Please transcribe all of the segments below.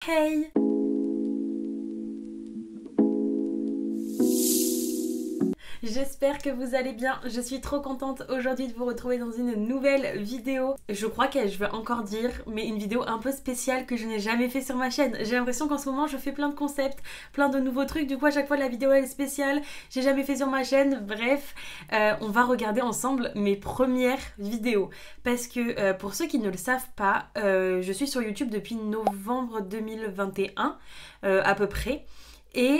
Hey! J'espère que vous allez bien, je suis trop contente aujourd'hui de vous retrouver dans une nouvelle vidéo. Je crois que je vais encore dire, mais une vidéo un peu spéciale que je n'ai jamais fait sur ma chaîne. J'ai l'impression qu'en ce moment je fais plein de concepts, plein de nouveaux trucs, du coup à chaque fois la vidéo elle est spéciale, j'ai jamais fait sur ma chaîne, bref. On va regarder ensemble mes premières vidéos. Parce que pour ceux qui ne le savent pas, je suis sur YouTube depuis novembre 2021 à peu près. Et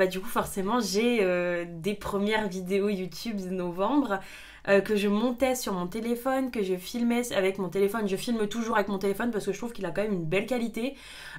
du coup forcément j'ai des premières vidéos YouTube de novembre que je montais sur mon téléphone, que je filmais avec mon téléphone. Je filme toujours avec mon téléphone parce que je trouve qu'il a quand même une belle qualité.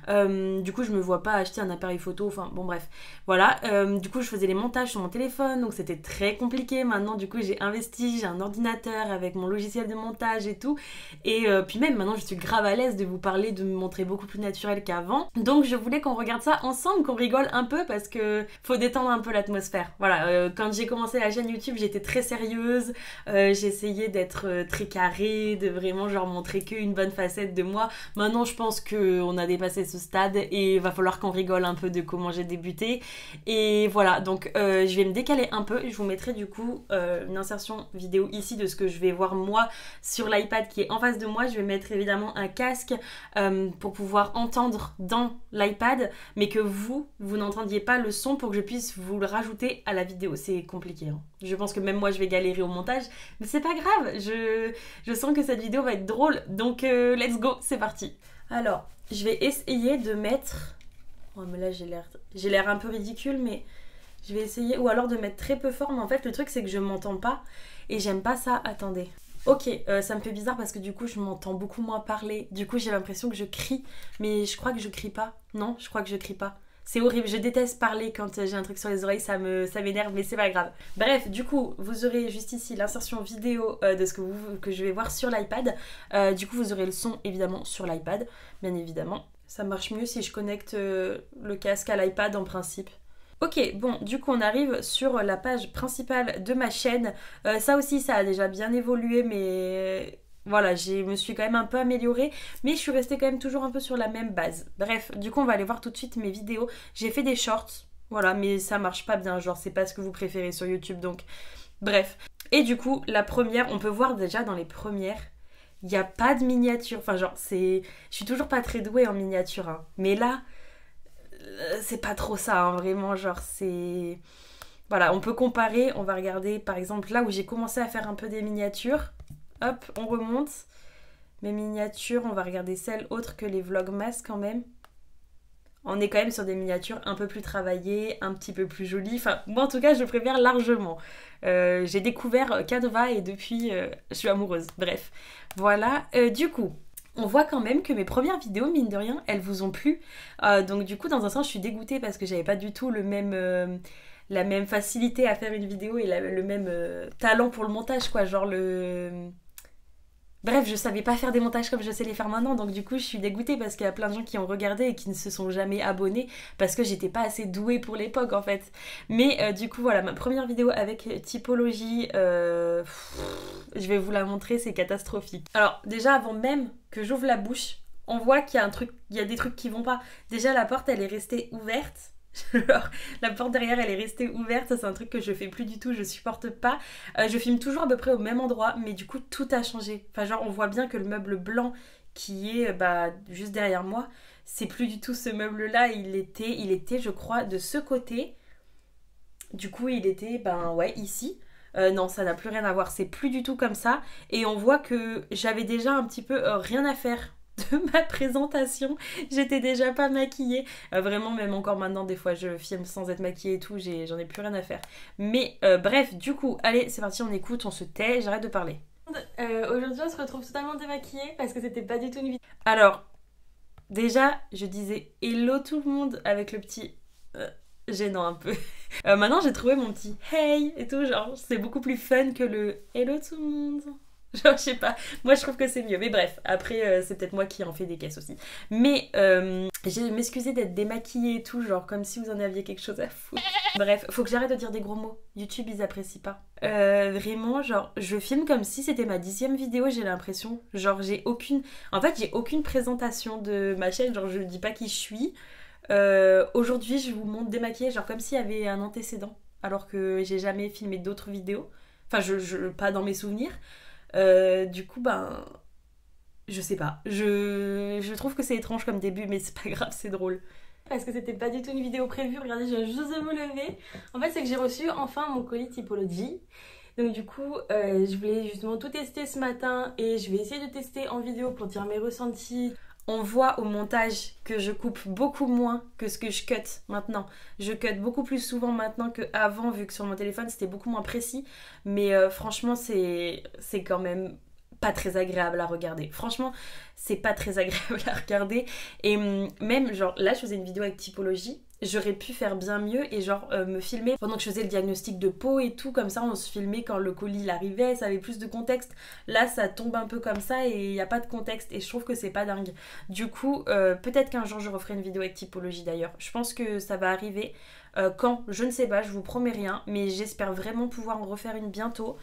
Du coup je me vois pas acheter un appareil photo, enfin bon bref. Voilà, du coup je faisais les montages sur mon téléphone, donc c'était très compliqué. Maintenant du coup j'ai investi, j'ai un ordinateur avec mon logiciel de montage et tout. Et puis même maintenant je suis grave à l'aise de vous parler, de me montrer beaucoup plus naturel qu'avant. Donc je voulais qu'on regarde ça ensemble, qu'on rigole un peu parce que faut détendre un peu l'atmosphère. Voilà, quand j'ai commencé la chaîne YouTube j'étais très sérieuse. J'ai essayé d'être très carrée, de vraiment genre montrer qu'une bonne facette de moi. Maintenant je pense qu'on a dépassé ce stade et il va falloir qu'on rigole un peu de comment j'ai débuté. Et voilà, donc je vais me décaler un peu. Je vous mettrai du coup une insertion vidéo ici de ce que je vais voir moi sur l'iPad qui est en face de moi. Je vais mettre évidemment un casque pour pouvoir entendre dans l'iPad, mais que vous n'entendiez pas le son pour que je puisse vous le rajouter à la vidéo. C'est compliqué, hein. Je pense que même moi je vais galérer au montage, mais c'est pas grave, je sens que cette vidéo va être drôle, donc let's go, c'est parti. Alors, je vais essayer de mettre... Oh mais là j'ai l'air un peu ridicule, mais je vais essayer, ou alors de mettre très peu fort, mais en fait le truc c'est que je m'entends pas, et j'aime pas ça, attendez. Ok, ça me fait bizarre parce que du coup je m'entends beaucoup moins parler, du coup j'ai l'impression que je crie, mais je crois que je crie pas, non, je crois que je crie pas. C'est horrible, je déteste parler quand j'ai un truc sur les oreilles, ça m'énerve, mais c'est pas grave. Bref, du coup, vous aurez juste ici l'insertion vidéo de ce que je vais voir sur l'iPad. Du coup, vous aurez le son évidemment sur l'iPad, bien évidemment. Ça marche mieux si je connecte le casque à l'iPad en principe. Ok, bon, du coup on arrive sur la page principale de ma chaîne. Ça aussi, ça a déjà bien évolué, mais... Voilà, je me suis quand même un peu améliorée, mais je suis restée quand même toujours un peu sur la même base. Bref, du coup on va aller voir tout de suite mes vidéos. J'ai fait des shorts, voilà, mais ça marche pas bien, genre c'est pas ce que vous préférez sur YouTube, donc bref. Et du coup, la première, on peut voir déjà dans les premières, il n'y a pas de miniature, enfin genre c'est... Je suis toujours pas très douée en miniature, hein. Mais là, c'est pas trop ça, hein, vraiment, genre c'est... Voilà, on peut comparer, on va regarder par exemple là où j'ai commencé à faire un peu des miniatures. Hop, on remonte. Mes miniatures, on va regarder celles autres que les vlogmas quand même. On est quand même sur des miniatures un peu plus travaillées, un petit peu plus jolies. Enfin, moi en tout cas, je préfère largement. J'ai découvert Canva et depuis, je suis amoureuse. Bref, voilà. Du coup, on voit quand même que mes premières vidéos, mine de rien, elles vous ont plu. Donc du coup, dans un sens, je suis dégoûtée parce que j'avais pas du tout le même... la même facilité à faire une vidéo et le même talent pour le montage, quoi. Genre le... Bref, je savais pas faire des montages comme je sais les faire maintenant, donc du coup je suis dégoûtée parce qu'il y a plein de gens qui ont regardé et qui ne se sont jamais abonnés parce que j'étais pas assez douée pour l'époque en fait. Mais du coup voilà, ma première vidéo avec typologie, je vais vous la montrer, c'est catastrophique. Alors déjà avant même que j'ouvre la bouche, on voit qu'il y a un truc, il y a des trucs qui vont pas. Déjà la porte elle est restée ouverte. Genre, la porte derrière elle est restée ouverte, ça c'est un truc que je fais plus du tout, je supporte pas. Je filme toujours à peu près au même endroit, mais du coup tout a changé. Enfin genre on voit bien que le meuble blanc qui est juste derrière moi, c'est plus du tout ce meuble là, il était je crois de ce côté. Du coup il était ici. Non, ça n'a plus rien à voir, c'est plus du tout comme ça. Et on voit que j'avais déjà un petit peu rien à faire de ma présentation, j'étais déjà pas maquillée. Vraiment, même encore maintenant, des fois je filme sans être maquillée et tout, j'en ai plus rien à faire. Mais bref, du coup, allez, c'est parti, on écoute, on se tait, j'arrête de parler. Aujourd'hui, on se retrouve totalement démaquillée parce que c'était pas du tout une vidéo. Alors, déjà, je disais hello tout le monde avec le petit... gênant un peu. Maintenant, j'ai trouvé mon petit hey et tout, genre, c'est beaucoup plus fun que le hello tout le monde. Genre, je sais pas, moi je trouve que c'est mieux. Mais bref, après, c'est peut-être moi qui en fais des caisses aussi. Mais J'ai m'excuser d'être démaquillée et tout, genre comme si vous en aviez quelque chose à foutre. Bref, faut que j'arrête de dire des gros mots. YouTube, ils apprécient pas. Vraiment, genre, je filme comme si c'était ma 10e vidéo, j'ai l'impression. Genre, j'ai aucune... En fait, j'ai aucune présentation de ma chaîne, genre, je dis pas qui je suis. Aujourd'hui, je vous montre démaquillée, genre comme s'il y avait un antécédent. Alors que j'ai jamais filmé d'autres vidéos. Enfin, pas dans mes souvenirs. Du coup, ben... Je sais pas. Je trouve que c'est étrange comme début, mais c'est pas grave, c'est drôle. Parce que c'était pas du tout une vidéo prévue. Regardez, je viens juste de me lever. En fait, c'est que j'ai reçu enfin mon colis Typology. Donc du coup, je voulais justement tout tester ce matin et je vais essayer de tester en vidéo pour dire mes ressentis. On voit au montage que je coupe beaucoup moins que ce que je cut maintenant. Je cut beaucoup plus souvent maintenant qu'avant, vu que sur mon téléphone c'était beaucoup moins précis. Mais franchement, c'est quand même pas très agréable à regarder. Franchement, c'est pas très agréable à regarder. Et même, genre, là, je faisais une vidéo avec Typology. J'aurais pu faire bien mieux et genre me filmer pendant que je faisais le diagnostic de peau et tout, comme ça on se filmait quand le colis il arrivait, ça avait plus de contexte. Là ça tombe un peu comme ça et il n'y a pas de contexte et je trouve que c'est pas dingue. Du coup peut-être qu'un jour je referai une vidéo avec Typology d'ailleurs. Je pense que ça va arriver. Quand, je ne sais pas, je vous promets rien, mais j'espère vraiment pouvoir en refaire une bientôt.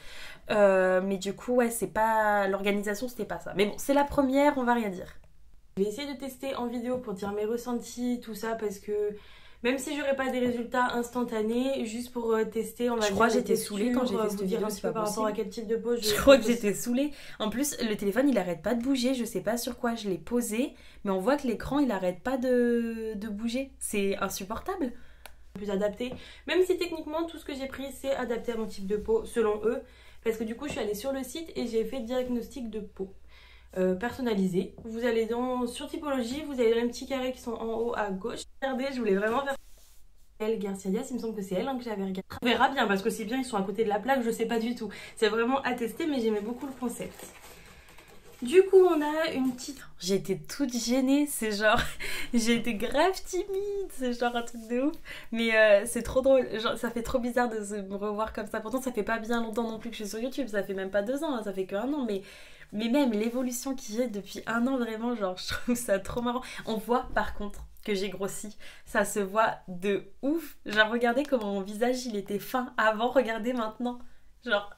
Mais du coup ouais, c'est pas... l'organisation c'était pas ça. Mais bon, c'est la première, on va rien dire. Je vais essayer de tester en vidéo pour dire mes ressentis, tout ça, parce que même si j'aurais pas des résultats instantanés, juste pour tester, on va dire. Je crois que j'étais saoulée quand j'ai fait cette vidéo, c'est pas par rapport à quel type de peau je crois que j'étais saoulée. En plus, le téléphone il arrête pas de bouger, je sais pas sur quoi je l'ai posé, mais on voit que l'écran il arrête pas de bouger. C'est insupportable. Plus adapté, même si techniquement tout ce que j'ai pris c'est adapté à mon type de peau selon eux, parce que du coup je suis allée sur le site et j'ai fait diagnostic de peau. Personnalisé. Vous allez sur Typology, vous avez les petits carrés qui sont en haut à gauche. Regardez, je voulais vraiment faire elle, Garcia Diaz, il me semble que c'est elle que j'avais regardé. On verra bien parce que c'est bien, ils sont à côté de la plaque, je sais pas du tout. C'est vraiment à tester, mais j'aimais beaucoup le concept. Du coup, on a une petite... J'ai été toute gênée, c'est genre... J'ai été grave timide, c'est genre un truc de ouf. Mais c'est trop drôle, genre, ça fait trop bizarre de me revoir comme ça. Pourtant, ça fait pas bien longtemps non plus que je suis sur YouTube, ça fait même pas 2 ans, hein, ça fait que 1 an, mais même l'évolution qu'il y a depuis 1 an, vraiment, genre, je trouve ça trop marrant. On voit par contre que j'ai grossi, ça se voit de ouf. Genre, regardez comment mon visage, il était fin avant, regardez maintenant. Genre,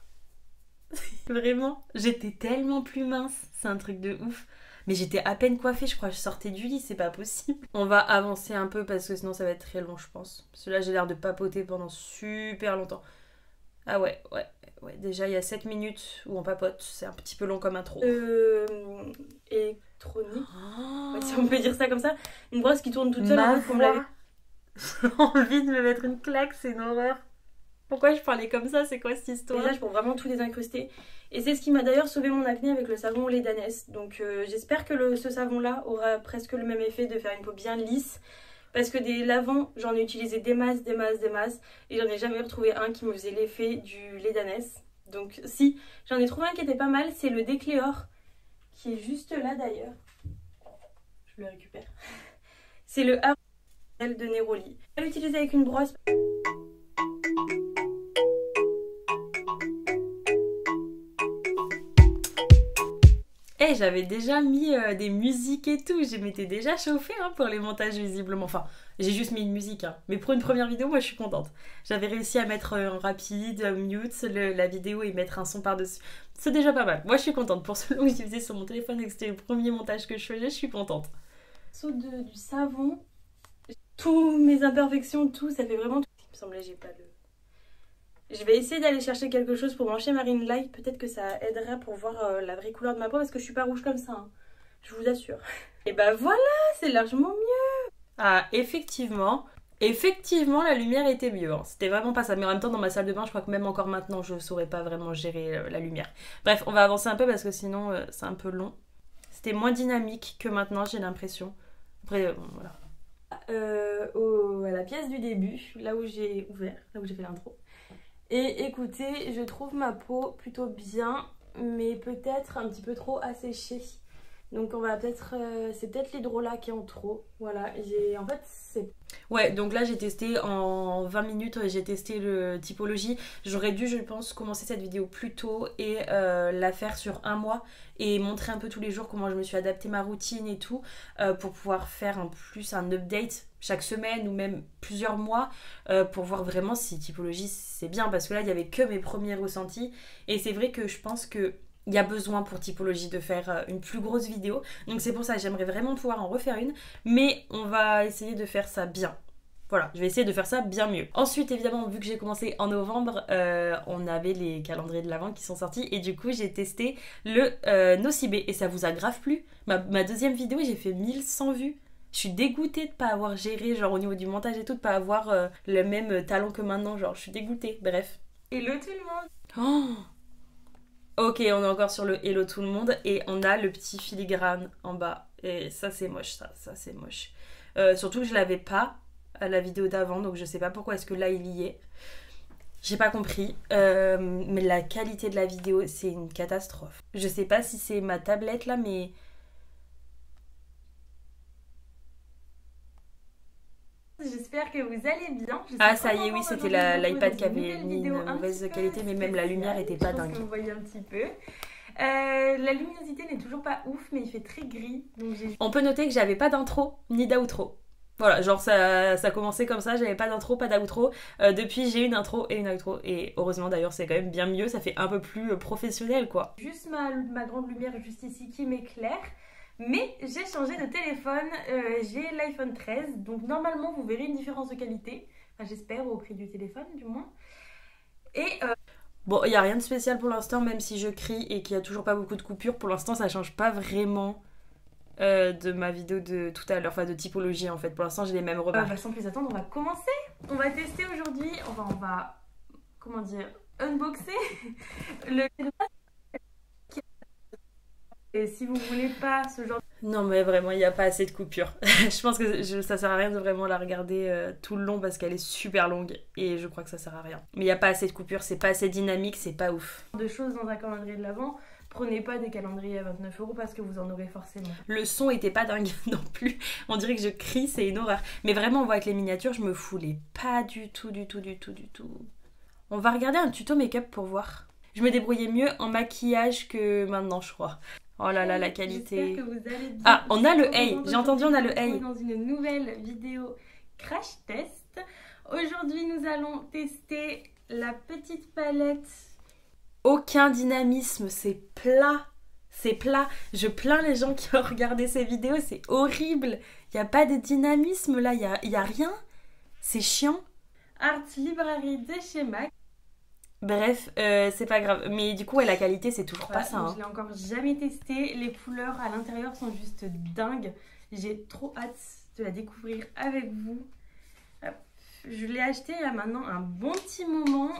vraiment, j'étais tellement plus mince, c'est un truc de ouf. Mais j'étais à peine coiffée, je crois que je sortais du lit, c'est pas possible. On va avancer un peu parce que sinon ça va être très long, je pense. Parce que là, j'ai l'air de papoter pendant super longtemps. Ah ouais, déjà il y a 7 minutes où on papote, c'est un petit peu long comme intro. Électronique, ouais, si on peut dire ça comme ça. Une brosse qui tourne toute seule. Ma voix. J'ai envie de me mettre une claque, c'est une horreur. Pourquoi je parlais comme ça? C'est quoi cette histoire? Déjà, pour vraiment tout désincruster. Et c'est ce qui m'a d'ailleurs sauvé mon acné avec le savon au lait d'ânesse. Donc j'espère que ce savon-là aura presque le même effet de faire une peau bien lisse. Parce que des lavants, j'en ai utilisé des masses. Et j'en ai jamais retrouvé un qui me faisait l'effet du lait d'ânesse. Donc si, j'en ai trouvé un qui était pas mal. C'est le Décléor, qui est juste là d'ailleurs. Je le récupère. C'est le Argel de Neroli. Je vais l'utiliser avec une brosse. Hey, j'avais déjà mis des musiques et tout, je m'étais déjà chauffée hein, pour les montages visiblement. Enfin, j'ai juste mis une musique, hein. Mais pour une première vidéo, moi je suis contente. J'avais réussi à mettre en rapide, mute la vidéo et mettre un son par-dessus. C'est déjà pas mal. Moi je suis contente. Pour celui que je faisais sur mon téléphone et que c'était le premier montage que je faisais, je suis contente. Saut du savon, tous mes imperfections, tout, ça fait vraiment tout. Il me semblait, j'ai pas le... Je vais essayer d'aller chercher quelque chose pour brancher Marine Light. Peut-être que ça aidera pour voir la vraie couleur de ma peau parce que je suis pas rouge comme ça. Hein. Je vous assure. Et bah voilà, c'est largement mieux. Ah, effectivement, la lumière était mieux. Hein. C'était vraiment pas ça. Mais en même temps, dans ma salle de bain, je crois que même encore maintenant, je saurais pas vraiment gérer la lumière. Bref, on va avancer un peu parce que sinon, c'est un peu long. C'était moins dynamique que maintenant, j'ai l'impression. Après, voilà. À la pièce du début, là où j'ai ouvert, là où j'ai fait l'intro. Et écoutez, je trouve ma peau plutôt bien, mais peut-être un petit peu trop asséchée. Donc on va peut-être... c'est peut-être l'hydrolat qui est en trop. Voilà, en fait c'est... Ouais, donc là j'ai testé en 20 minutes, j'ai testé le typologie. J'aurais dû, je pense, commencer cette vidéo plus tôt et la faire sur un mois et montrer un peu tous les jours comment je me suis adapté ma routine et tout pour pouvoir faire en plus un update chaque semaine ou même plusieurs mois pour voir vraiment si typologie c'est bien, parce que là il y avait que mes premiers ressentis et c'est vrai que je pense que il y a besoin pour typologie de faire une plus grosse vidéo. Donc c'est pour ça que j'aimerais vraiment pouvoir en refaire une. Mais on va essayer de faire ça bien. Voilà, je vais essayer de faire ça bien mieux. Ensuite, évidemment, vu que j'ai commencé en novembre, on avait les calendriers de l'Avent qui sont sortis. Et du coup, j'ai testé le Nocibé. Et ça vous a grave plu. Ma deuxième vidéo, j'ai fait 1100 vues. Je suis dégoûtée de pas avoir géré, genre au niveau du montage et tout, de pas avoir le même talent que maintenant. Genre, je suis dégoûtée. Bref. Hello tout le monde. Oh, ok, on est encore sur le hello tout le monde et on a le petit filigrane en bas. Et ça c'est moche, ça c'est moche. Surtout que je l'avais pas à la vidéo d'avant, donc je sais pas pourquoi est-ce que là il y est. J'ai pas compris. Mais la qualité de la vidéo, c'est une catastrophe. Je sais pas si c'est ma tablette là, mais... J'espère que vous allez bien. Ah ça y est, oui, c'était l'iPad qui avait mis une mauvaise qualité, mais même la lumière était pas dingue. Vous voyez un petit peu. La luminosité n'est toujours pas ouf, mais il fait très gris. Donc on peut noter que j'avais pas d'intro ni d'outro. Voilà, genre ça commençait comme ça, j'avais pas d'intro, pas d'outro. Depuis, j'ai une intro et une outro. Et heureusement d'ailleurs, c'est quand même bien mieux, ça fait un peu plus professionnel quoi. Juste ma grande lumière juste ici qui m'éclaire. Mais j'ai changé de téléphone, j'ai l'iPhone 13, donc normalement vous verrez une différence de qualité, enfin, j'espère au prix du téléphone du moins. Et bon, il n'y a rien de spécial pour l'instant, même si je crie et qu'il n'y a toujours pas beaucoup de coupures, pour l'instant ça change pas vraiment de ma vidéo de tout à l'heure, enfin de typologie en fait, pour l'instant j'ai les mêmes remarques. Sans plus attendre, on va commencer. On va tester aujourd'hui, on va comment dire, unboxer le... Et si vous voulez pas ce genre... Non mais vraiment, il n'y a pas assez de coupures. Je pense que ça sert à rien de vraiment la regarder tout le long parce qu'elle est super longue et je crois que ça sert à rien. Mais il n'y a pas assez de coupures, c'est pas assez dynamique, c'est pas ouf. De choses dans un calendrier de l'Avent, prenez pas des calendriers à 29 € parce que vous en aurez forcément. Le son était pas dingue non plus. On dirait que je crie, c'est une horreur. Mais vraiment, on voit avec les miniatures, je me foulais pas du tout. On va regarder un tuto make-up pour voir. Je me débrouillais mieux en maquillage que maintenant, je crois. Oh là là, la qualité. Que vous allez bien. Ah, on a le hey. J'ai entendu, on a le hey. Dans une nouvelle vidéo crash test. Aujourd'hui, nous allons tester la petite palette. Aucun dynamisme, c'est plat. C'est plat. Je plains les gens qui ont regardé ces vidéos, c'est horrible. Il n'y a pas de dynamisme là, il y a rien. C'est chiant. Art Library de chez MAC. Bref, c'est pas grave. Mais du coup, ouais, la qualité, c'est toujours pas ça. Hein. Je l'ai encore jamais testé. Les couleurs à l'intérieur sont juste dingues. J'ai trop hâte de la découvrir avec vous. Je l'ai acheté il y a maintenant un bon petit moment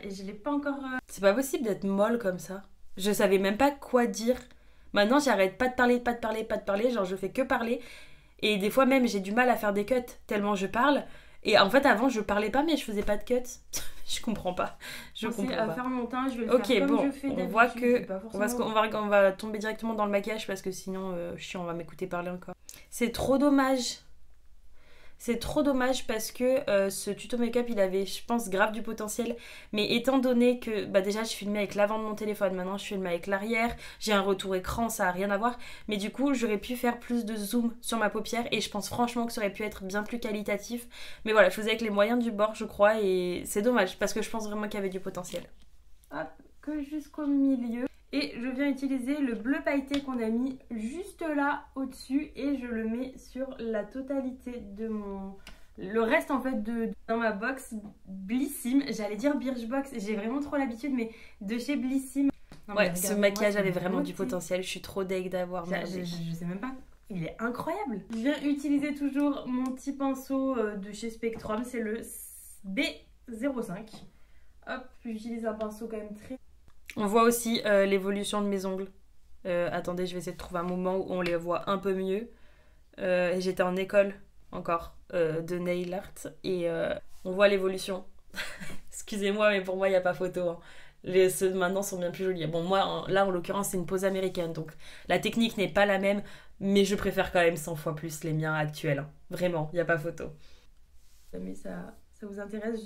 et je l'ai pas encore... C'est pas possible d'être molle comme ça. Je savais même pas quoi dire. Maintenant, j'arrête pas de parler. Genre, je fais que parler. Et des fois même, j'ai du mal à faire des cuts tellement je parle. Et en fait, avant, je parlais pas, mais je faisais pas de cuts. Je comprends pas. Je comprends pas. Faire mon teint, je vais le faire comme je fais d'habitude. On voit que on va tomber directement dans le maquillage parce que sinon, chiant, on va m'écouter parler encore. C'est trop dommage. C'est trop dommage parce que ce tuto make-up, il avait, je pense, grave du potentiel. Mais étant donné que, bah déjà, je filmais avec l'avant de mon téléphone, maintenant je filme avec l'arrière, j'ai un retour écran, ça a rien à voir. Mais du coup, j'aurais pu faire plus de zoom sur ma paupière et je pense franchement que ça aurait pu être bien plus qualitatif. Mais voilà, je faisais avec les moyens du bord, je crois, et c'est dommage parce que je pense vraiment qu'il y avait du potentiel. Hop, que jusqu'au milieu. Et je viens utiliser le bleu pailleté qu'on a mis juste là au-dessus et je le mets sur la totalité de mon... Le reste en fait dans ma box Blissim. J'allais dire Birchbox, j'ai vraiment trop l'habitude, mais de chez Blissim. Non, ouais, ce maquillage avait vraiment du potentiel. Je suis trop deg d'avoir merdé. Je sais même pas. Il est incroyable. Je viens utiliser toujours mon petit pinceau de chez Spectrum. C'est le B05. Hop, j'utilise un pinceau quand même très... On voit aussi l'évolution de mes ongles. Attendez, je vais essayer de trouver un moment où on les voit un peu mieux. J'étais en école encore de nail art et on voit l'évolution. Excusez-moi, mais pour moi, il n'y a pas photo. Hein. Ceux de maintenant sont bien plus jolis. Bon, moi, là, en l'occurrence, c'est une pose américaine, donc la technique n'est pas la même, mais je préfère quand même 100 fois plus les miens actuels. Hein. Vraiment, il n'y a pas photo. Mais ça vous intéresse,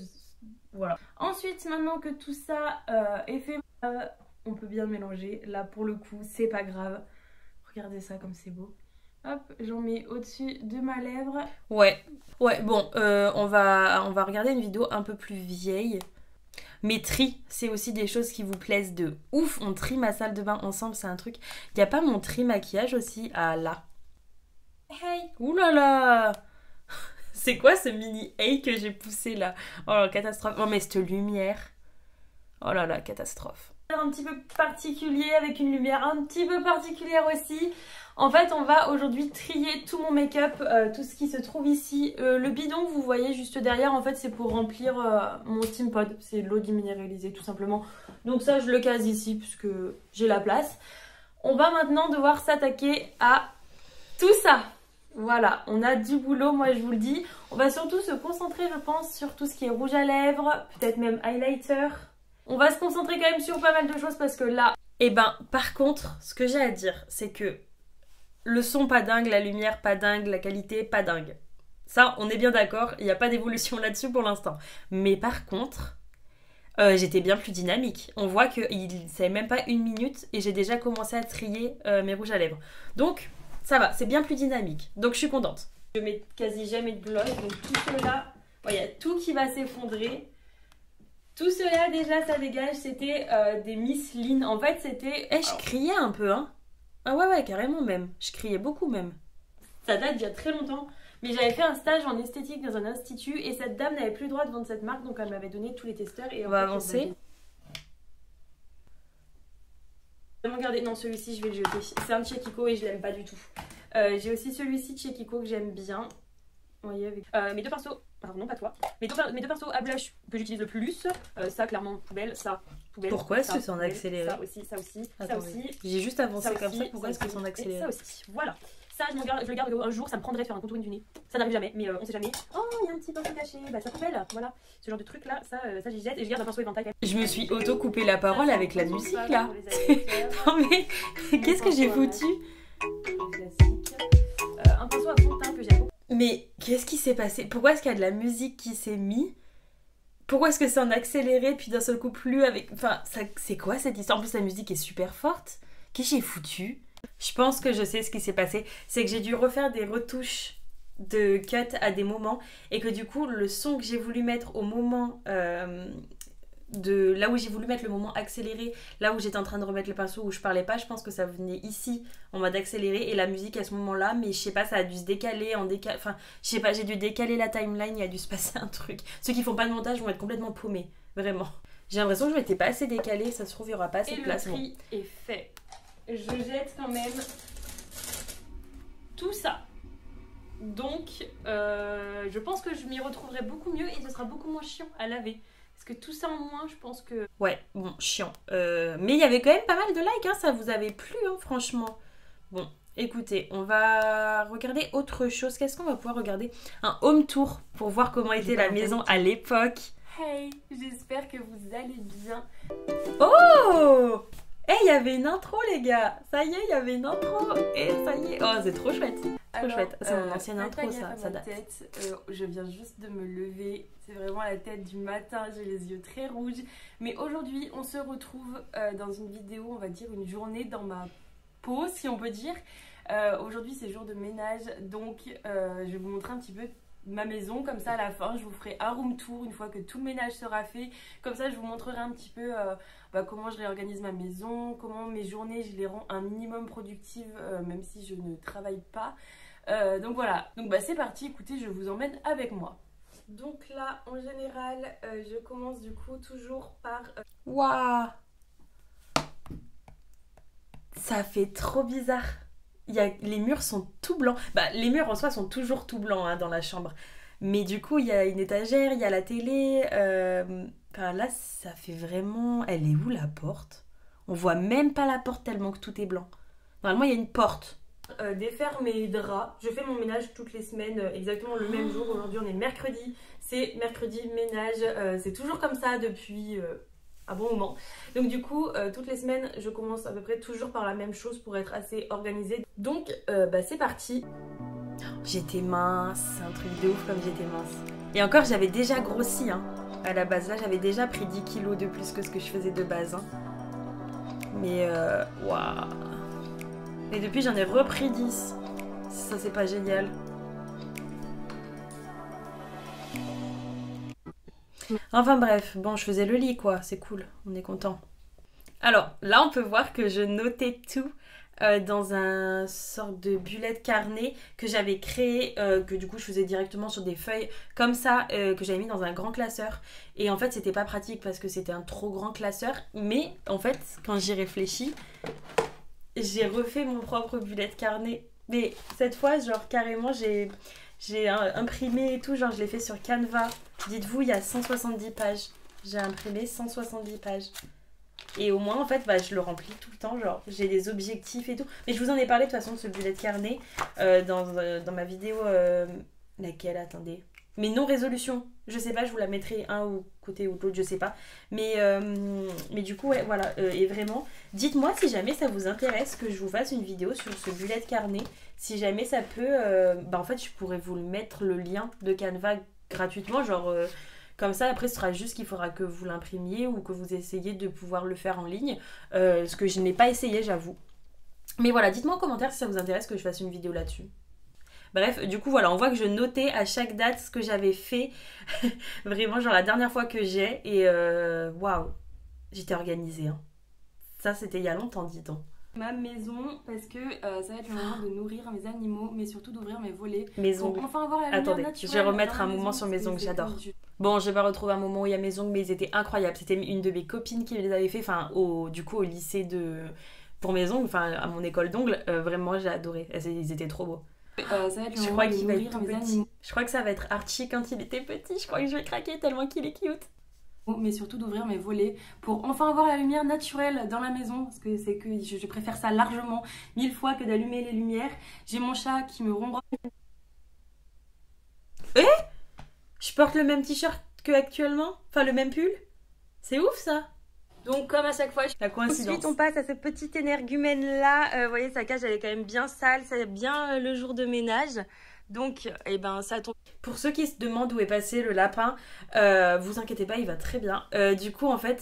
voilà. Ensuite, maintenant que tout ça est fait, on peut bien mélanger. Là, pour le coup, c'est pas grave. Regardez ça comme c'est beau. Hop, j'en mets au-dessus de ma lèvre. Ouais, bon, on va regarder une vidéo un peu plus vieille. Mais tri, c'est aussi des choses qui vous plaisent de ouf. On trie ma salle de bain ensemble, c'est un truc. Y a pas mon tri maquillage aussi? Ah là. Hey, oulala. C'est quoi ce mini hey que j'ai poussé là? Oh, catastrophe. Oh, mais cette lumière. Oh là là, catastrophe. Un petit peu particulier avec une lumière un petit peu particulière aussi. En fait, on va aujourd'hui trier tout mon make-up, tout ce qui se trouve ici. Le bidon que vous voyez juste derrière, en fait, c'est pour remplir mon steam pod. C'est de l'eau déminéralisée tout simplement. Donc ça, je le case ici puisque j'ai la place. On va maintenant devoir s'attaquer à tout ça. Voilà, on a du boulot, moi je vous le dis. On va surtout se concentrer, je pense, sur tout ce qui est rouge à lèvres, peut-être même highlighter. On va se concentrer quand même sur pas mal de choses parce que là... Eh ben, par contre, ce que j'ai à dire, c'est que le son pas dingue, la lumière pas dingue, la qualité pas dingue. Ça, on est bien d'accord, il n'y a pas d'évolution là-dessus pour l'instant. Mais par contre, j'étais bien plus dynamique. On voit qu'il ne savait même pas 1 minute et j'ai déjà commencé à trier mes rouges à lèvres. Donc... ça va, c'est bien plus dynamique. Donc je suis contente. Je mets quasi jamais de blush. Donc tout cela, il y a tout qui va s'effondrer. Tout cela déjà, ça dégage. C'était des Miss Lynn. En fait, c'était... je criais un peu, hein. Ah ouais, carrément même. Je criais beaucoup même. Ça date d'il y a très longtemps. Mais j'avais fait un stage en esthétique dans un institut. Et cette dame n'avait plus le droit de vendre cette marque. Donc elle m'avait donné tous les testeurs. Et on va avancer. Regardez, non, celui-ci je vais le jeter. C'est un Chiekiko et je l'aime pas du tout. J'ai aussi celui-ci de Chiekiko que j'aime bien. Vous voyez, avec mes deux pinceaux, pardon, non pas toi, mes deux pinceaux à blush que j'utilise le plus. Ça, clairement, poubelle, ça, poubelle. Pourquoi est-ce que c'est en accéléré? Ça aussi, ça aussi, ça aussi. J'ai juste avancé comme ça, pourquoi est-ce que c'est en accéléré? Ça aussi, voilà. Ça, je le garde un jour, ça me prendrait de faire un contouring du nez. Ça n'arrive jamais, mais on sait jamais. Oh, il y a un petit pinceau caché, bah ça poubelle, voilà. Ce genre de truc là, ça j'y jette et je garde un pinceau éventail. Je me suis auto-coupé la parole avec la musique là. Non mais, qu'est-ce que j'ai foutu? Un pinceau à fond de teint que j'aime beaucoup. Mais qu'est-ce qui s'est passé? Pourquoi est-ce qu'il y a de la musique qui s'est mise? Pourquoi est-ce que c'est en accéléré puis d'un seul coup plus avec... Enfin, c'est quoi cette histoire? En plus la musique est super forte. Qu'est-ce que j'ai foutu? Je pense que je sais ce qui s'est passé. C'est que j'ai dû refaire des retouches de cut à des moments et que du coup le son que j'ai voulu mettre au moment de là où j'ai voulu mettre le moment accéléré, là où j'étais en train de remettre le pinceau où je parlais pas, je pense que ça venait ici en mode accéléré et la musique à ce moment là, mais je sais pas, ça a dû se décaler enfin je sais pas, j'ai dû décaler la timeline, il a dû se passer un truc. Ceux qui font pas de montage vont être complètement paumés, vraiment. J'ai l'impression que je m'étais pas assez décalée, ça se trouve il y aura pas assez de place. Et le tri est fait. Je jette quand même tout ça. Donc, je pense que je m'y retrouverai beaucoup mieux et ce sera beaucoup moins chiant à laver. Parce que tout ça en moins, je pense que... Ouais, bon, chiant. Mais il y avait quand même pas mal de likes, hein, ça vous avait plu, hein, franchement. Bon, écoutez, on va regarder autre chose. Qu'est-ce qu'on va pouvoir regarder? Un home tour pour voir comment était la maison à l'époque. Hey, j'espère que vous allez bien. Oh! Hey, il y avait une intro les gars. Ça y est, il y avait une intro. Et ça y est. Oh, c'est trop chouette. Trop chouette. C'est mon ancienne intro ça date. Je viens juste de me lever. C'est vraiment la tête du matin. J'ai les yeux très rouges. Mais aujourd'hui, on se retrouve dans une vidéo, on va dire une journée dans ma peau, si on peut dire. Aujourd'hui, c'est jour de ménage. Donc, je vais vous montrer un petit peu ma maison, comme ça à la fin je vous ferai un room tour une fois que tout le ménage sera fait, comme ça je vous montrerai un petit peu comment je réorganise ma maison, comment mes journées je les rends un minimum productives même si je ne travaille pas, donc voilà, donc c'est parti, écoutez, je vous emmène avec moi. Donc là en général je commence du coup toujours par waouh, ça fait trop bizarre. Les murs sont tout blancs. Les murs en soi sont toujours tout blancs hein, dans la chambre. Mais du coup, il y a une étagère, il y a la télé. Là, ça fait vraiment... Elle est où la porte? On voit même pas la porte tellement que tout est blanc. Normalement, il y a une porte. Défaire mes draps. Je fais mon ménage toutes les semaines, exactement le même jour. Aujourd'hui, on est mercredi. C'est mercredi ménage. C'est toujours comme ça depuis un bon moment. Donc du coup, toutes les semaines, je commence à peu près toujours par la même chose pour être assez organisée. Donc c'est parti. J'étais mince, c'est un truc de ouf comme j'étais mince. Et encore, j'avais déjà grossi, hein. À la base, là, j'avais déjà pris 10 kilos de plus que ce que je faisais de base, hein. Mais waouh. Et depuis, j'en ai repris 10. Ça, c'est pas génial. Enfin bref, bon, je faisais le lit, quoi. C'est cool, on est content. Alors, là, on peut voir que je notais tout dans un sorte de bullet carnet que j'avais créé, que du coup, je faisais directement sur des feuilles comme ça, que j'avais mis dans un grand classeur. Et en fait, c'était pas pratique parce que c'était un trop grand classeur. Mais en fait, quand j'y réfléchis, j'ai refait mon propre bullet carnet. Mais cette fois, genre, carrément, j'ai imprimé et tout, genre je l'ai fait sur Canva. Dites-vous, il y a 170 pages. J'ai imprimé 170 pages. Et au moins, en fait, bah, je le remplis tout le temps, genre j'ai des objectifs et tout. Mais je vous en ai parlé de toute façon de ce bullet carnet dans ma vidéo, laquelle, attendez. Mais non résolution, je sais pas, je vous la mettrai un ou côté ou de l'autre, je sais pas. Mais du coup, ouais, voilà. Et vraiment, dites-moi si jamais ça vous intéresse que je vous fasse une vidéo sur ce bullet carnet. Si jamais ça peut, bah en fait, je pourrais vous le mettre, le lien de Canva gratuitement, genre comme ça. Après, ce sera juste qu'il faudra que vous l'imprimiez ou que vous essayiez de pouvoir le faire en ligne. Ce que je n'ai pas essayé, j'avoue. Mais voilà, dites-moi en commentaire si ça vous intéresse que je fasse une vidéo là-dessus. Bref, du coup, voilà, on voit que je notais à chaque date ce que j'avais fait. Vraiment, genre la dernière fois que j'ai. Et waouh, j'étais organisée. Hein. Ça, c'était il y a longtemps, dis-donc. Ma maison, parce que ça va être le moment de nourrir mes animaux, mais surtout d'ouvrir mes volets. Maison. Pour enfin avoir la lumière naturelle. Attendez, je vais remettre un moment sur mes ongles, j'adore. Bon, je vais pas retrouver un moment où il y a mes ongles, mais ils étaient incroyables. C'était une de mes copines qui les avait fait, enfin, du coup, au lycée pour mes ongles, enfin, à mon école d'ongles. Vraiment, j'ai adoré. Ils étaient trop beaux. Ça va être le moment de nourrir mes animaux. Je crois que ça va être Archie quand il était petit. Je crois que je vais craquer tellement qu'il est cute. Mais surtout d'ouvrir mes volets pour enfin avoir la lumière naturelle dans la maison, parce que c'est que je préfère ça largement 1000 fois que d'allumer les lumières. J'ai mon chat qui me ronronne. Je porte le même t-shirt que actuellement, enfin le même pull. C'est ouf ça. Donc comme à chaque fois, la coïncidence. Ensuite on passe à cette petite énergumène là. Vous voyez, sa cage elle est quand même bien sale, c'est bien le jour de ménage. Donc, eh ben, ça tombe. Pour ceux qui se demandent où est passé le lapin, vous inquiétez pas, il va très bien. Du coup, en fait,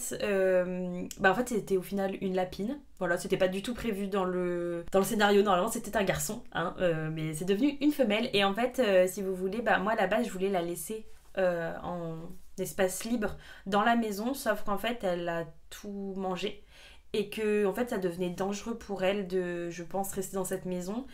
c'était au final une lapine. Voilà, c'était pas du tout prévu dans le scénario. Normalement, c'était un garçon, hein, mais c'est devenu une femelle. Et en fait, si vous voulez, bah moi à la base, je voulais la laisser en espace libre dans la maison, sauf qu'en fait, elle a tout mangé et que en fait, ça devenait dangereux pour elle de, je pense, rester dans cette maison.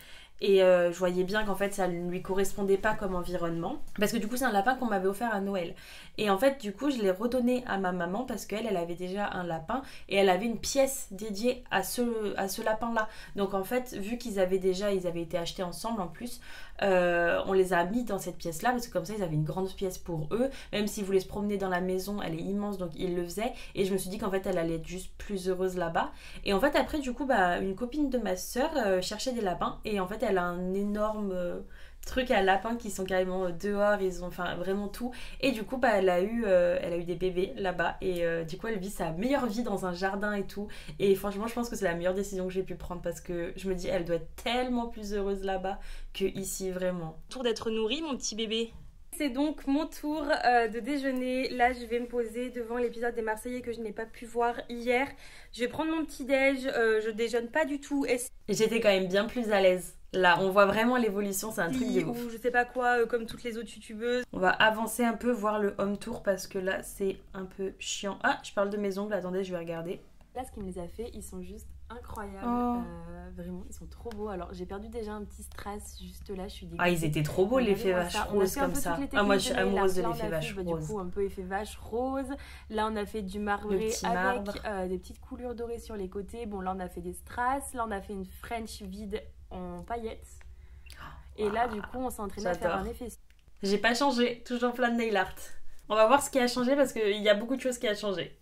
Et je voyais bien qu'en fait ça ne lui correspondait pas comme environnement. Parce que du coup c'est un lapin qu'on m'avait offert à Noël. Et en fait du coup je l'ai redonné à ma maman parce qu'elle avait déjà un lapin. Et elle avait une pièce dédiée à ce lapin là. Donc en fait vu ils avaient été achetés ensemble en plus. On les a mis dans cette pièce là parce que comme ça ils avaient une grande pièce pour eux. Même s'ils voulaient se promener dans la maison, elle est immense donc ils le faisaient. Et je me suis dit qu'en fait elle allait être juste plus heureuse là-bas. Et en fait après du coup une copine de ma soeur cherchait des lapins. Et en fait elle a un énorme truc à lapins qui sont carrément dehors, ils ont enfin vraiment tout. Et du coup elle a eu des bébés là-bas. Et du coup elle vit sa meilleure vie dans un jardin et tout. Et franchement je pense que c'est la meilleure décision que j'ai pu prendre parce que je me dis elle doit être tellement plus heureuse là-bas que ici vraiment. Tour d'être nourri mon petit bébé. C'est donc mon tour de déjeuner. Là, je vais me poser devant l'épisode des Marseillais que je n'ai pas pu voir hier. Je vais prendre mon petit déj. Je déjeune pas du tout. Et j'étais quand même bien plus à l'aise. Là, on voit vraiment l'évolution. C'est un truc de ouf. Ou je sais pas quoi, comme toutes les autres youtubeuses. On va avancer un peu, voir le home tour parce que là, c'est un peu chiant. Ah, je parle de mes ongles. Attendez, je vais regarder. Là, ce qu'il me les a fait, ils sont juste incroyables. Vraiment, ils sont trop beaux. Alors, j'ai perdu déjà un petit strass juste là. Je suis dégoûtée. Ah, ils étaient trop beaux, l'effet vache rose comme ça. Ah, moi, je suis amoureuse de l'effet vache rose. Du coup, un peu effet vache rose. Là, on a fait du marbré avec des petites coulures dorées sur les côtés. Bon, là, on a fait des strass. Là, on a fait une French vide en paillettes. Et là, du coup, on s'est entraîné à faire un effet. J'ai pas changé. Toujours plein de nail art. On va voir ce qui a changé parce qu'il y a beaucoup de choses qui a changé.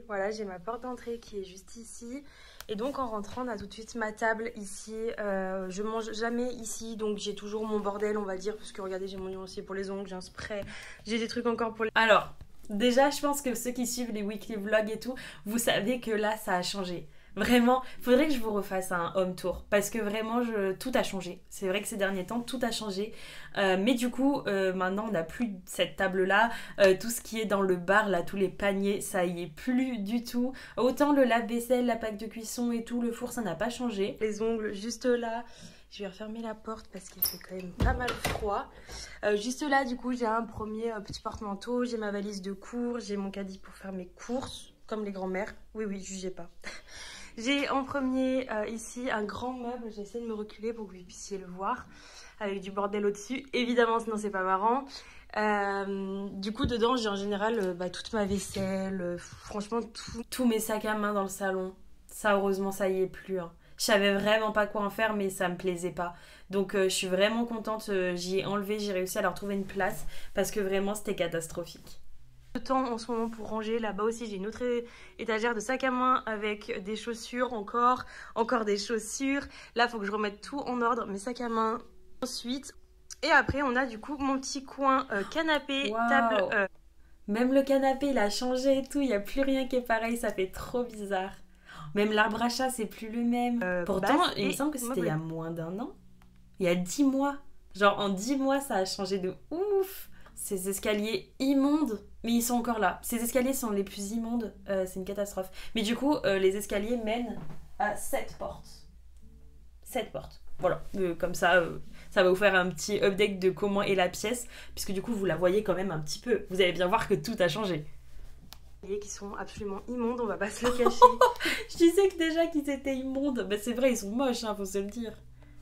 Voilà, j'ai ma porte d'entrée qui est juste ici. Et donc en rentrant, on a tout de suite ma table ici. Je mange jamais ici, donc j'ai toujours mon bordel, on va dire, parce que regardez, j'ai mon nuancier pour les ongles, j'ai un spray, j'ai des trucs encore pour les... Alors, Déjà, je pense que ceux qui suivent les weekly vlogs et tout, vous savez que là, ça a changé. Vraiment, faudrait que je vous refasse un home tour parce que vraiment, tout a changé. C'est vrai que ces derniers temps, tout a changé. Mais du coup, maintenant, on n'a plus cette table-là. Tout ce qui est dans le bar, là, tous les paniers, ça y est plus du tout. Autant le lave-vaisselle, la plaque de cuisson et tout, le four, ça n'a pas changé. Les ongles, juste là. Je vais refermer la porte parce qu'il fait quand même pas mal froid. Juste là, du coup, j'ai un premier petit porte-manteau. J'ai ma valise de cours. J'ai mon caddie pour faire mes courses, comme les grands-mères. Oui, oui, jugez pas. J'ai en premier ici un grand meuble. J'essaie de me reculer pour que vous puissiez le voir. Avec du bordel au-dessus. Évidemment, sinon c'est pas marrant. Du coup, dedans, j'ai en général toute ma vaisselle. Franchement, tous mes sacs à main dans le salon. Ça, heureusement, ça y est plus. Hein. Je savais vraiment pas quoi en faire, mais ça me plaisait pas. Donc je suis vraiment contente, j'y ai enlevé, j'ai réussi à leur trouver une place parce que vraiment c'était catastrophique. Le temps en ce moment pour ranger, là-bas aussi j'ai une autre étagère de sac à main avec des chaussures encore des chaussures. Là il faut que je remette tout en ordre, mes sacs à main ensuite. Et après on a du coup mon petit coin canapé, wow. Table. Même le canapé il a changé et tout, il n'y a plus rien qui est pareil, ça fait trop bizarre. Même l'arbre à chat, c'est plus le même. Pourtant, il me semble que c'était il y a moins d'1 an. Il y a 10 mois. Genre, en 10 mois, ça a changé de ouf. Ces escaliers immondes, mais ils sont encore là. Ces escaliers sont les plus immondes. C'est une catastrophe. Mais du coup, les escaliers mènent à 7 portes. 7 portes. Voilà. Comme ça, ça va vous faire un petit update de comment est la pièce. Puisque du coup, vous la voyez quand même un petit peu. Vous allez bien voir que tout a changé. Qui sont absolument immondes, on va pas se le cacher. Je disais que déjà qu'ils étaient immondes. Ben c'est vrai, ils sont moches, hein, faut se le dire.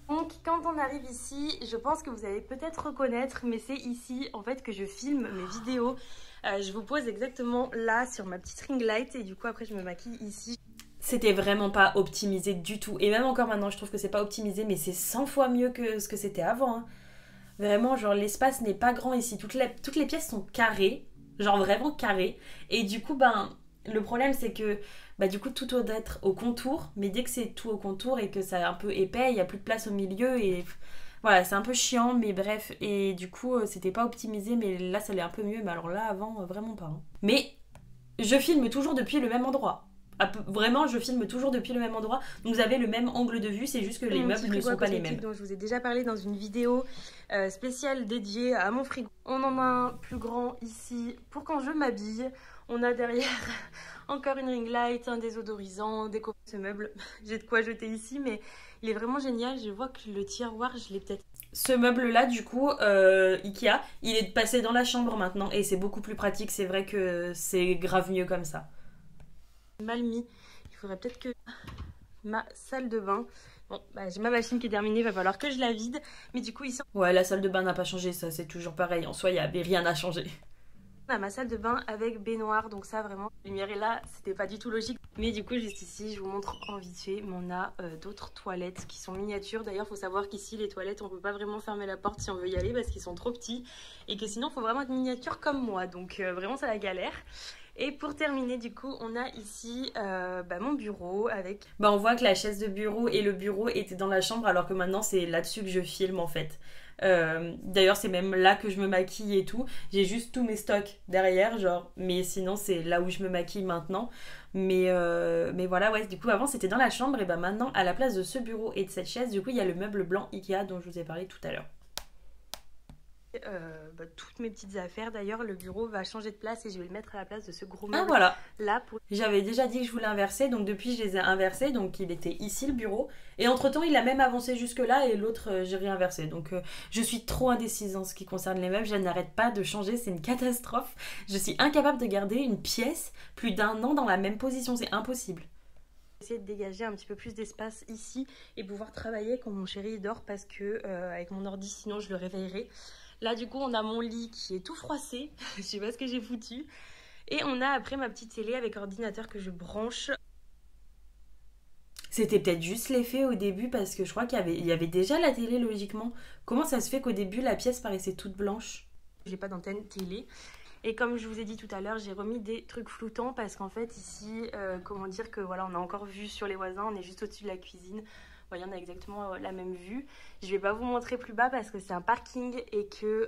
Donc quand on arrive ici, je pense que vous allez peut-être reconnaître, mais c'est ici en fait que je filme mes vidéos. Je vous pose exactement là sur ma petite ring light et du coup après je me maquille ici. C'était vraiment pas optimisé du tout. Et même encore maintenant, je trouve que c'est pas optimisé, mais c'est 100 fois mieux que ce que c'était avant. Hein. Vraiment, genre l'espace n'est pas grand ici. Toutes les pièces sont carrées. Genre vraiment carré. Et du coup, le problème c'est que du coup tout doit être au contour. Mais dès que c'est tout au contour et que c'est un peu épais, il n'y a plus de place au milieu. Et voilà, c'est un peu chiant, mais bref. Et du coup, c'était pas optimisé. Mais là, ça l'est un peu mieux. Mais alors là, avant, vraiment pas. Hein. Mais je filme toujours depuis le même endroit. Vraiment, je filme toujours depuis le même endroit. Donc vous avez le même angle de vue, c'est juste que les meubles ne sont pas les mêmes. Dont je vous ai déjà parlé dans une vidéo spéciale dédiée à mon frigo. On en a un plus grand ici pour quand je m'habille. On a derrière encore une ring light, un désodorisant, ce meuble. J'ai de quoi jeter ici, mais il est vraiment génial. Je vois que le tiroir, je l'ai peut-être... Ce meuble-là, du coup, Ikea, il est passé dans la chambre maintenant et c'est beaucoup plus pratique. C'est vrai que c'est grave mieux comme ça. Mal mis. Il faudrait peut-être que ma salle de bain... Bon, j'ai ma machine qui est terminée, il va falloir que je la vide. Mais du coup, ici... Ouais, la salle de bain n'a pas changé, ça c'est toujours pareil. En soi, il n'y avait rien à changer. On a ma salle de bain avec baignoire, donc ça vraiment, la lumière est là, c'était pas du tout logique. Mais du coup, juste ici, je vous montre en vite fait, mais on a d'autres toilettes qui sont miniatures. D'ailleurs, il faut savoir qu'ici, les toilettes, on peut pas vraiment fermer la porte si on veut y aller parce qu'ils sont trop petits. Et que sinon, il faut vraiment être miniature comme moi, donc vraiment, c'est la galère. Et pour terminer, du coup, on a ici mon bureau avec... on voit que la chaise de bureau et le bureau étaient dans la chambre alors que maintenant c'est là-dessus que je filme en fait. D'ailleurs c'est même là que je me maquille et tout. J'ai juste tous mes stocks derrière, genre, mais sinon c'est là où je me maquille maintenant. Mais voilà, ouais, du coup avant c'était dans la chambre et maintenant à la place de ce bureau et de cette chaise, du coup il y a le meuble blanc Ikea dont je vous ai parlé tout à l'heure. Toutes mes petites affaires. D'ailleurs, le bureau va changer de place et je vais le mettre à la place de ce gros meuble. Ah voilà. Là, j'avais déjà dit que je voulais inverser, donc depuis je les ai inversés. Donc il était ici le bureau. Et entre temps, il a même avancé jusque là et l'autre, j'ai réinversé. Donc je suis trop indécise en ce qui concerne les meubles. Je n'arrête pas de changer, c'est une catastrophe. Je suis incapable de garder une pièce plus d'1 an dans la même position, c'est impossible. Essayer de dégager un petit peu plus d'espace ici et pouvoir travailler quand mon chéri dort parce que avec mon ordi, sinon je le réveillerai. Là, du coup, on a mon lit qui est tout froissé. Je sais pas ce que j'ai foutu. Et on a après ma petite télé avec ordinateur que je branche. C'était peut-être juste l'effet au début parce que je crois qu'il y avait déjà la télé logiquement. Comment ça se fait qu'au début, la pièce paraissait toute blanche? J'ai pas d'antenne télé. Et comme je vous ai dit tout à l'heure, j'ai remis des trucs floutants parce qu'en fait, ici, comment dire que voilà, on a encore vue sur les voisins. On est juste au-dessus de la cuisine. Voyez, on a exactement la même vue. Je vais pas vous montrer plus bas parce que c'est un parking et que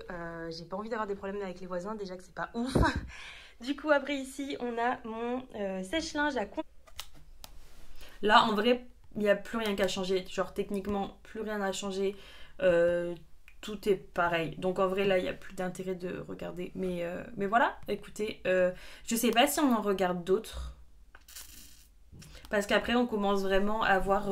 j'ai pas envie d'avoir des problèmes avec les voisins. Déjà que c'est pas ouf. Du coup après ici on a mon sèche-linge à là en vrai il n'y a plus rien qu'à changer, genre techniquement plus rien à changer, tout est pareil, donc en vrai là il n'y a plus d'intérêt de regarder, mais voilà, écoutez, je sais pas si on en regarde d'autres. Parce qu'après, on commence vraiment à avoir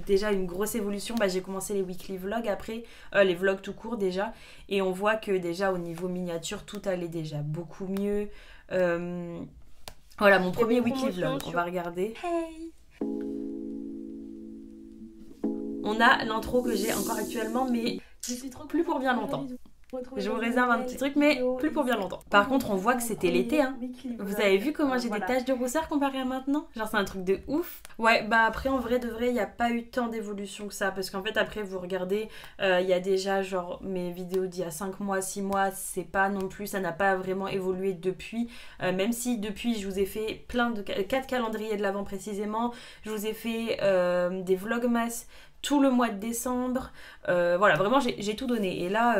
déjà une grosse évolution. Bah, j'ai commencé les weekly vlogs après, les vlogs tout court déjà. Et on voit que déjà au niveau miniature, tout allait déjà beaucoup mieux. Voilà, mon premier weekly vlog, on va regarder. Hey. On a l'intro que j'ai encore actuellement, mais je suis trop plus pour bien longtemps. Je vous réserve un petit truc, mais plus pour bien longtemps. Par contre, on voit que c'était l'été, hein. Vous avez vu comment j'ai des taches de rousseur comparé à maintenant? Genre, c'est un truc de ouf. Ouais, bah après, en vrai de vrai, il n'y a pas eu tant d'évolution que ça. Parce qu'en fait, après, vous regardez, il y a déjà, genre, mes vidéos d'il y a 5 mois, 6 mois, c'est pas non plus, ça n'a pas vraiment évolué depuis. Même si, depuis, je vous ai fait plein de 4 calendriers de l'avant précisément. Je vous ai fait des vlogmas tout le mois de décembre. Voilà, vraiment, j'ai tout donné. Et là...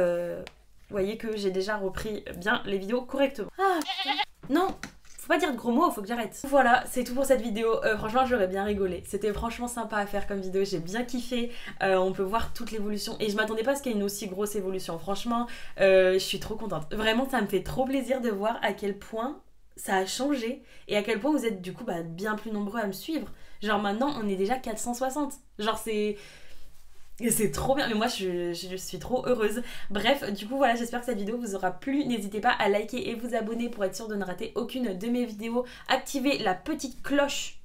vous voyez que j'ai déjà repris bien les vidéos correctement. Ah putain. Non, faut pas dire de gros mots, faut que j'arrête. Voilà, c'est tout pour cette vidéo. Franchement, j'aurais bien rigolé. C'était franchement sympa à faire comme vidéo, j'ai bien kiffé. On peut voir toute l'évolution. Et je m'attendais pas à ce qu'il y ait une aussi grosse évolution. Franchement, je suis trop contente. Vraiment, ça me fait trop plaisir de voir à quel point ça a changé. Et à quel point vous êtes du coup bien plus nombreux à me suivre. Genre maintenant, on est déjà 460. Genre c'est trop bien, mais moi je suis trop heureuse. Bref, du coup voilà, j'espère que cette vidéo vous aura plu. N'hésitez pas à liker et vous abonner pour être sûr de ne rater aucune de mes vidéos. Activez la petite cloche,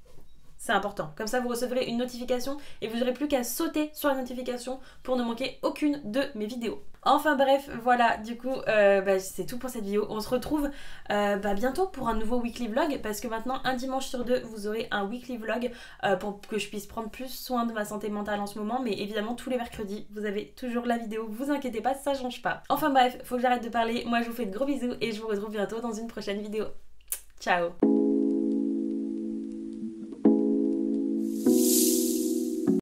c'est important. Comme ça vous recevrez une notification et vous n'aurez plus qu'à sauter sur la notification pour ne manquer aucune de mes vidéos. Enfin bref, voilà, du coup, c'est tout pour cette vidéo. On se retrouve bientôt pour un nouveau weekly vlog, parce que maintenant, un dimanche sur deux, vous aurez un weekly vlog pour que je puisse prendre plus soin de ma santé mentale en ce moment. Mais évidemment, tous les mercredis, vous avez toujours la vidéo, vous inquiétez pas, ça change pas. Enfin bref, faut que j'arrête de parler. Moi, je vous fais de gros bisous et je vous retrouve bientôt dans une prochaine vidéo. Ciao!